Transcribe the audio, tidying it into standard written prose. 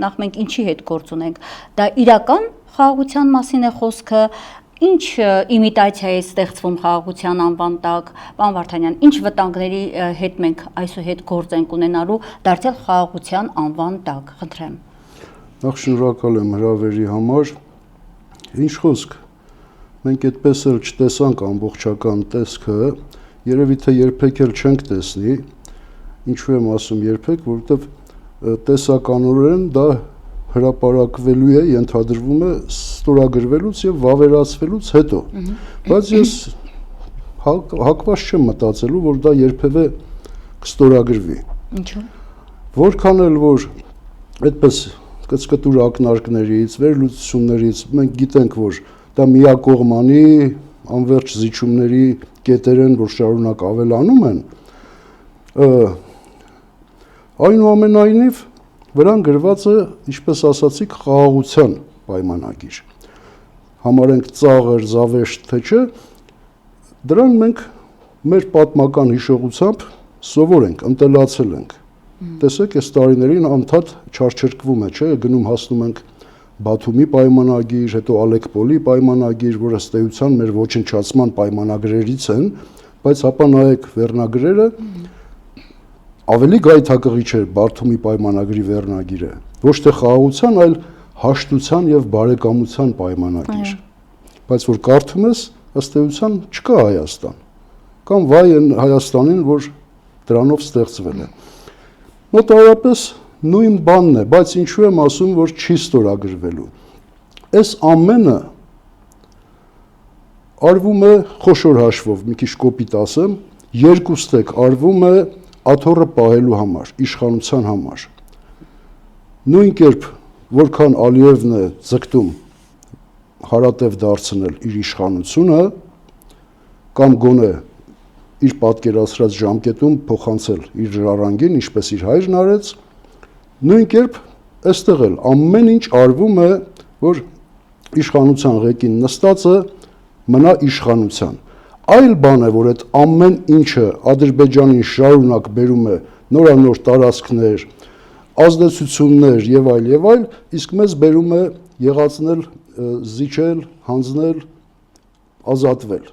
նախ մենք ինչի հետ գործ ունենք, դա իրական խաղաղության մասին է խոսքը, ինչ իմիտացիա է ստեղծվում խաղաղության անվան տակ, պարոն Վարդանյան, ինչ վտանգների հետ մենք այսուհետ գործ ենք ունենալու դարձյալ խաղաղության անվան տակ, խնդրեմ։ Նախ շնորհակալ եմ հրավերի համար, ինչ խոսք, մենք այդպես էլ չտեսանք ամբողջական տեսքը, երևի թե երբեք էլ չենք տեսնի, ինչու եմ ասում երբեք, որովհետև տեսականորեն դա հրապարակվելու է, ենթադրվում է ստորագրվելուց եւ վավերացվելուց հետո, բայց ես հակված չեմ մտածելու, որ դա երբևէ կստորագրվի։ Ինչու՞։ Որքան էլ որ այդպես կծկտուր ակնարկներից, վերլուծություններից մենք գիտենք, որ դա միակողմանի անվերջ զիջումների կետեր են, որ շարունակ ավելանում են, այնուամենայնիվ վրան գրված է, ինչպես ասացիք, խաղաղության պայմանագիր։ Համարենք ծաղր, զավեշտ, թե չէ, դրան մենք մեր պատմական հիշողությամբ սովոր ենք, ընտելացել ենք։ Տեսեք, այս տարիներին անդադ չարչրկվում է, չէ, գնում հասնում ենք Բաթումի պայմանագիր, հետո Ալեկպոլի պայմանագիր, որ ըստ էության մեր ոչնչացման պայմանագրերից են, բայց հապա նայեք վերնագրերը, ավելի գայթակղիչ էր Բաթումի պայմանագրի վերնագիրը, ոչ թե խաղաղության, այլ հաշտության եւ բարեկամության պայմանագիր։ Բայց որ կարդում ես, ըստ էության չկա Հայաստան։ Կամ վայ են Հայաստանին, որ դրանով ստեղծվել է։ Մոտավորապես նույն բանն է, բայց ինչու եմ ասում, որ չի ստորագրվելու։ Այս ամենը արվում է խոշոր հաշվով, մի քիչ կոպիտ ասեմ, երկուստեք արվում է աթոռը պահելու համար, իշխանության համար։ Նույն կերպ, որքան Ալիևն է ձգտում հարատև դարձնել իր իշխանությունը, կամ գոնե իր պատկերացրած ժամկետում փոխանցել իր ժառանգին, ինչպես իր հայրն արեց, նույն կերպ այստեղ էլ ամեն ինչ արվում է, որ իշխանության ղեկին նստածը մնա իշխանության։ Այլ բան է, որ այդ ամեն ինչը Ադրբեջանին շարունակ բերում է նորանոր տարածքներ, ազդեցություններ եւ այլ, իսկ մեզ բերում է եղածնել, զիջել, հանձնել, ազատվել։